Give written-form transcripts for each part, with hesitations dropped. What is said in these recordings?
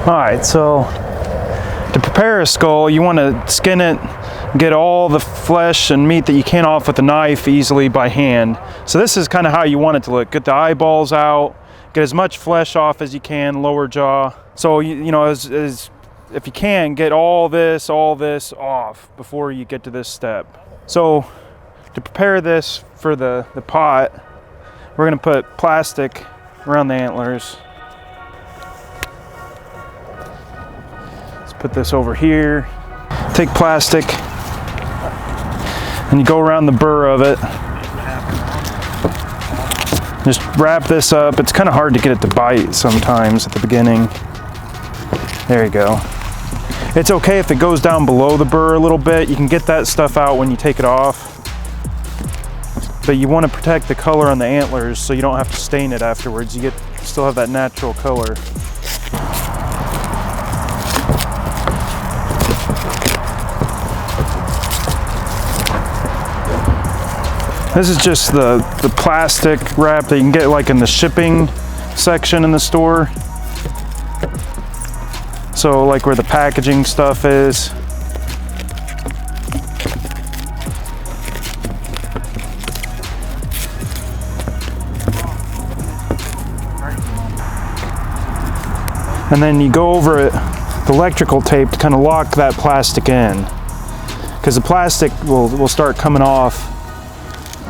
Alright, so to prepare a skull, you want to skin it, get all the flesh and meat that you can off with a knife easily by hand. So this is kind of how you want it to look. Get the eyeballs out, get as much flesh off as you can, lower jaw. So you know, as if you can, get all this off before you get to this step. So to prepare this for the pot, we're going to put plastic around the antlers. Put this over here. Take plastic and you go around the burr of it. Just wrap this up. It's kind of hard to get it to bite sometimes at the beginning. There you go. It's okay if it goes down below the burr a little bit. You can get that stuff out when you take it off. But you want to protect the color on the antlers so you don't have to stain it afterwards. You still have that natural color. This is just the plastic wrap that you can get like in the shipping section in the store. So like where the packaging stuff is. And then you go over it, the electrical tape to kind of lock that plastic in. Because the plastic will start coming off.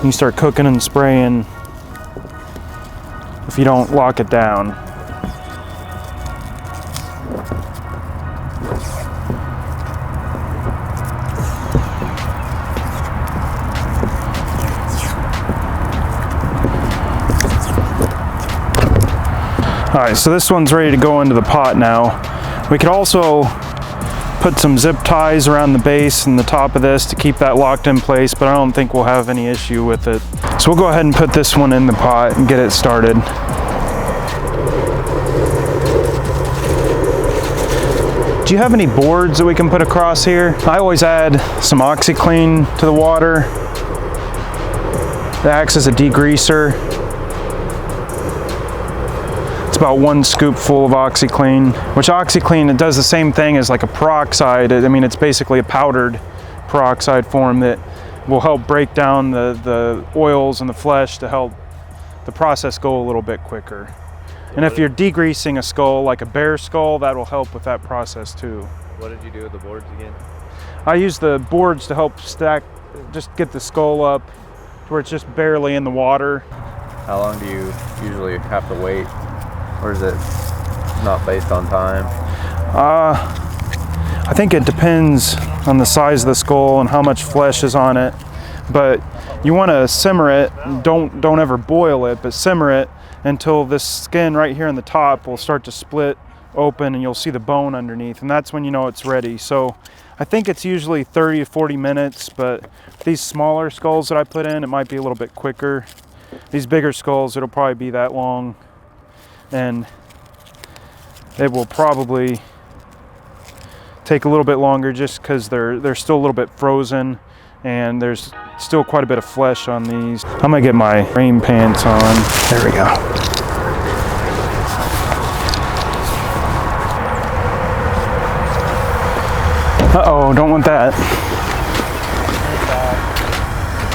You start cooking and spraying if you don't lock it down. All right, so this one's ready to go into the pot now. We could also put some zip ties around the base and the top of this to keep that locked in place, but I don't think we'll have any issue with it. So we'll go ahead and put this one in the pot and get it started. Do you have any boards that we can put across here? I always add some Oxy Clean to the water. It acts as a degreaser. It's about 1 scoop full of Oxy Clean, which Oxy Clean, it does the same thing as like a peroxide. I mean, it's basically a powdered peroxide form that will help break down the oils and the flesh to help the process go a little bit quicker. And if you're degreasing a skull, like a bear skull, that will help with that process too. What did you do with the boards again? I use the boards to help stack, just get the skull up to where it's just barely in the water. How long do you usually have to wait? Or is it not based on time? I think it depends on the size of the skull and how much flesh is on it. But you want to simmer it. Don't ever boil it, but simmer it until this skin right here on the top will start to split open and you'll see the bone underneath, and that's when you know it's ready. So I think it's usually 30 to 40 minutes, but these smaller skulls that I put in, it might be a little bit quicker. These bigger skulls, it'll probably be that long, and it will probably take a little bit longer just because they're still a little bit frozen and there's still quite a bit of flesh on these. I'm gonna get my rain pants on. There we go. Uh-oh, don't want that.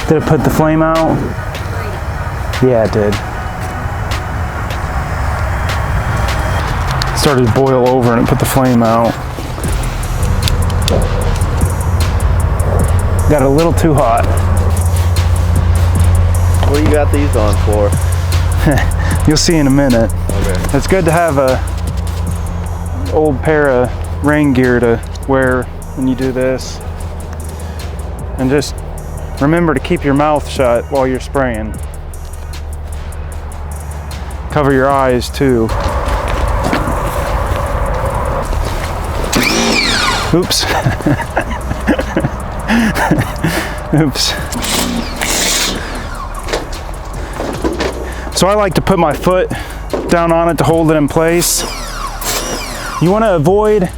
Did it put the flame out? Yeah, it did. Started to boil over and it put the flame out. Got a little too hot. What do you got these on for? You'll see in a minute. Okay. It's good to have a old pair of rain gear to wear when you do this. And just remember to keep your mouth shut while you're spraying. Cover your eyes too. Oops. Oops. So I like to put my foot down on it to hold it in place. You want to avoid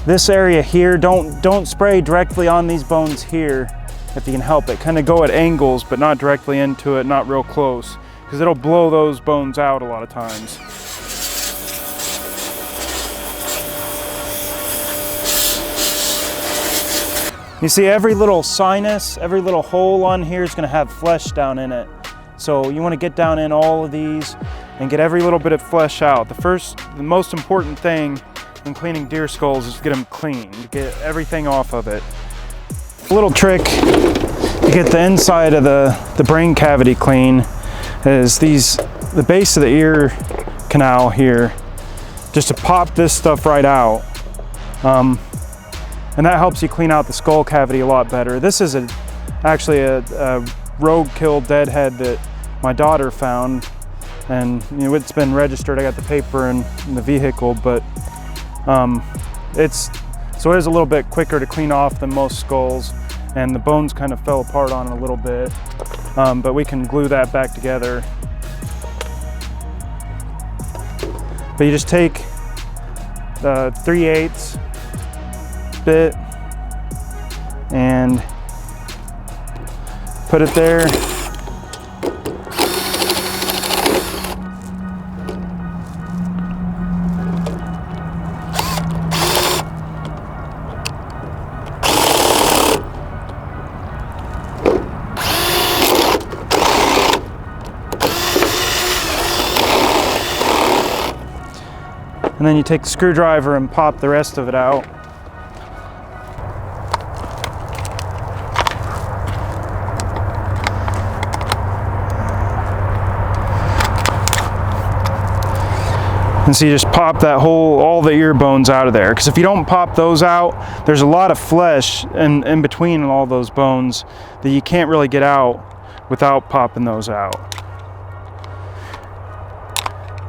this area here. Don't spray directly on these bones here if you can help it. Kind of go at angles, but not directly into it, not real close, because it'll blow those bones out a lot of times. You see every little sinus, every little hole on here is going to have flesh down in it. So you want to get down in all of these and get every little bit of flesh out. The most important thing in cleaning deer skulls is to get them clean, to get everything off of it. A little trick to get the inside of the brain cavity clean is the base of the ear canal here, just to pop this stuff right out. And that helps you clean out the skull cavity a lot better. This is actually a roadkill deadhead that my daughter found, and you know, it's been registered. I got the paper in the vehicle, but it is a little bit quicker to clean off than most skulls, and the bones kind of fell apart on it a little bit, but we can glue that back together. But you just take the 3/8 bit and put it there. And then you take the screwdriver and pop the rest of it out. And so you just pop all the ear bones out of there. Because if you don't pop those out, there's a lot of flesh in between all those bones that you can't really get out without popping those out.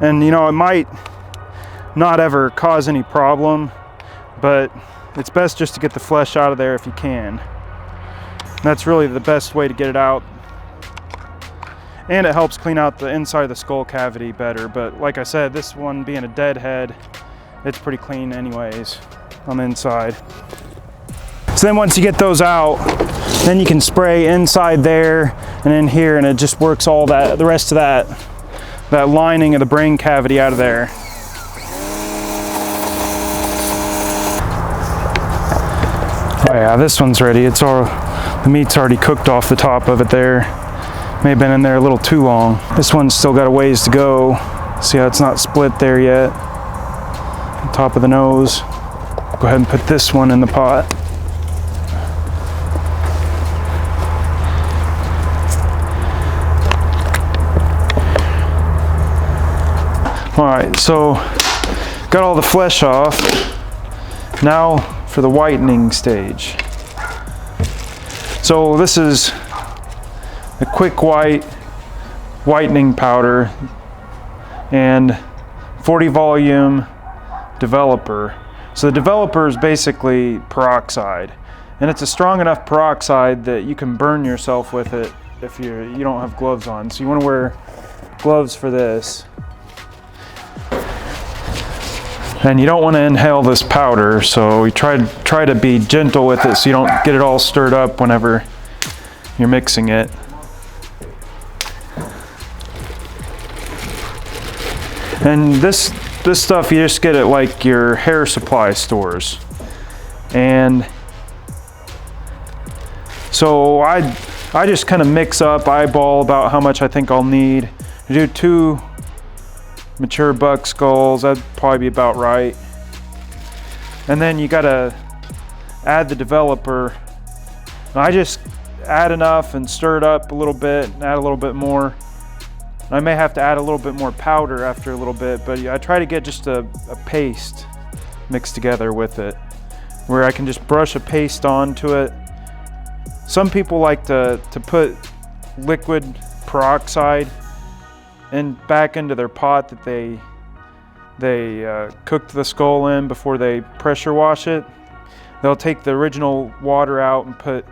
And you know, it might not ever cause any problem, but it's best just to get the flesh out of there if you can. And that's really the best way to get it out. And it helps clean out the inside of the skull cavity better. But like I said, this one being a dead head, it's pretty clean anyways on the inside. So then once you get those out, then you can spray inside there and in here, and it just works all the rest of that lining of the brain cavity out of there. Oh yeah, this one's ready. The meat's already cooked off the top of it there. May have been in there a little too long. This one's still got a ways to go. See how it's not split there yet? On top of the nose. Go ahead and put this one in the pot. All right, so got all the flesh off. Now for the whitening stage. So this is a quick whitening powder and 40 volume developer. So the developer is basically peroxide, and it's a strong enough peroxide that you can burn yourself with it if you don't have gloves on. So you want to wear gloves for this. And you don't want to inhale this powder, so you try to be gentle with it so you don't get it all stirred up whenever you're mixing it. And this stuff you just get at like your hair supply stores. And so I just kind of mix up, eyeball about how much I think I'll need. I do 2 mature buck skulls, that'd probably be about right. And then you gotta add the developer. And I just add enough and stir it up a little bit and add a little bit more. I may have to add a little bit more powder after a little bit, but I try to get just a paste mixed together with it, where I can just brush a paste onto it. Some people like to put liquid peroxide back into their pot that they cooked the skull in before they pressure wash it. They'll take the original water out and put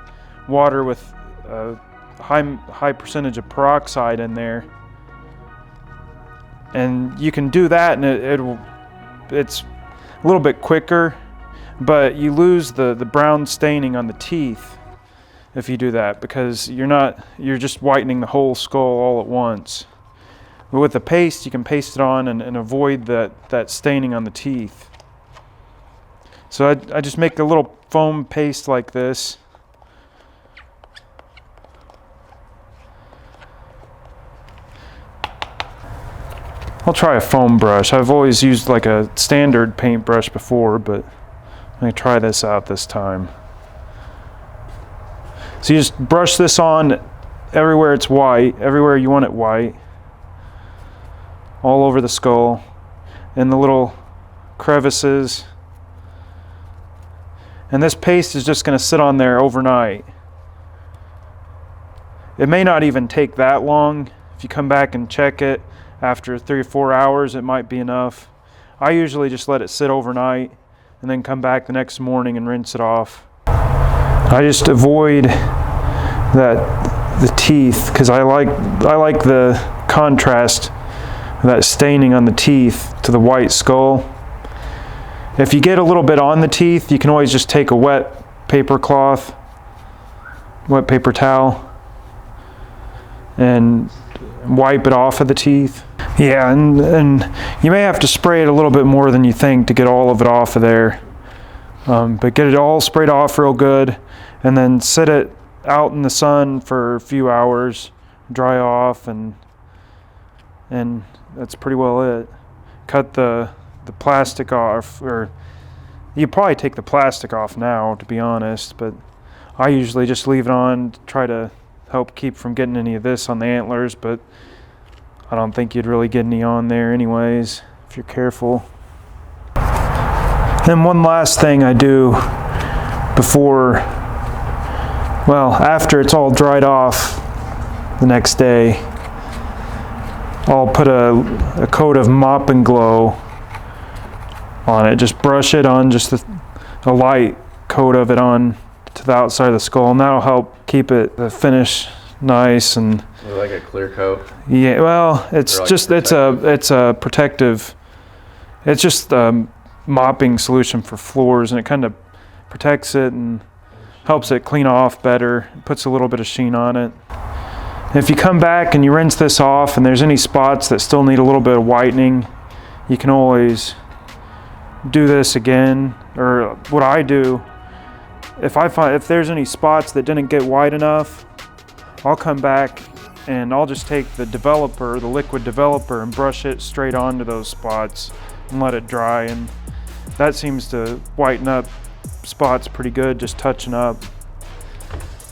water with a high percentage of peroxide in there. And you can do that, and it's a little bit quicker, but you lose the brown staining on the teeth if you do that, because you're just whitening the whole skull all at once. But with the paste, you can paste it on and avoid that staining on the teeth. So I just make a little foam paste like this, I'll try a foam brush. I've always used like a standard paintbrush before, but I'm gonna try this out this time. So you just brush this on everywhere it's white, everywhere you want it white, all over the skull, in the little crevices. And this paste is just gonna sit on there overnight. It may not even take that long. If you come back and check it after 3 or 4 hours, it might be enough. I usually just let it sit overnight and then come back the next morning and rinse it off. I just avoid the teeth because I like the contrast of that staining on the teeth to the white skull. If you get a little bit on the teeth, you can always just take a wet paper towel, and wipe it off of the teeth. Yeah, and you may have to spray it a little bit more than you think to get all of it off of there. But get it all sprayed off real good, and then sit it out in the sun for a few hours, dry off, and that's pretty well it. Cut the plastic off, or you probably take the plastic off now, to be honest, but I usually just leave it on to try to help keep from getting any of this on the antlers, but I don't think you'd really get any on there anyways if you're careful. Then one last thing I do after it's all dried off the next day, I'll put a coat of Mop and Glow on it. Just brush it on, just a light coat of it on to the outside of the skull, and that'll help keep the finish nice. And like a clear coat? Yeah, well, it's like just it's a protective. It's just a mopping solution for floors, and it kind of protects it and helps it clean off better. It puts a little bit of sheen on it. And if you come back and you rinse this off and there's any spots that still need a little bit of whitening, you can always do this again. Or what I do, if there's any spots that didn't get white enough, I'll come back and I'll just take the liquid developer, and brush it straight onto those spots and let it dry, and that seems to whiten up spots pretty good, just touching up,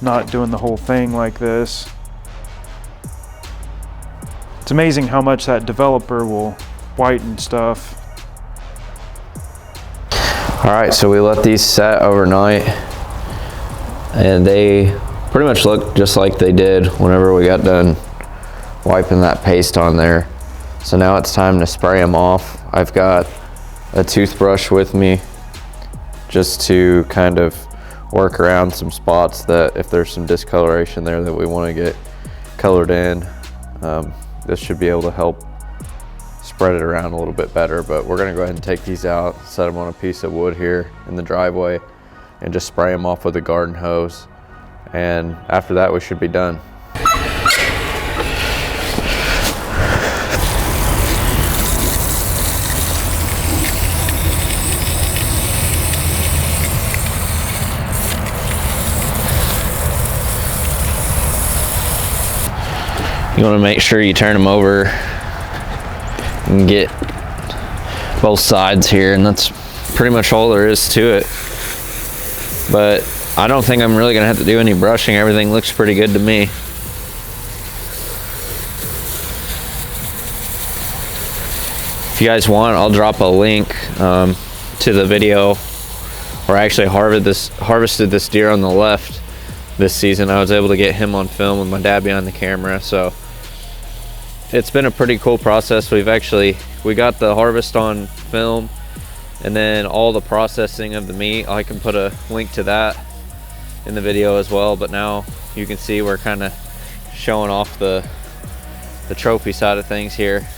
not doing the whole thing like this. It's amazing how much that developer will whiten stuff. All right, so we let these set overnight, and they pretty much look just like they did whenever we got done wiping that paste on there. So now it's time to spray them off. I've got a toothbrush with me just to kind of work around some spots that if there's some discoloration there that we want to get colored in. This should be able to help spread it around a little bit better, but we're gonna go ahead and take these out, set them on a piece of wood here in the driveway, and just spray them off with a garden hose. And after that, we should be done. You want to make sure you turn them over and get both sides here, and that's pretty much all there is to it. But I don't think I'm really gonna have to do any brushing. Everything looks pretty good to me. If you guys want, I'll drop a link to the video where I actually harvested this deer on the left this season. I was able to get him on film with my dad behind the camera, so it's been a pretty cool process. We got the harvest on film, and then all the processing of the meat, I can put a link to that in the video as well. But now you can see we're kind of showing off the trophy side of things here.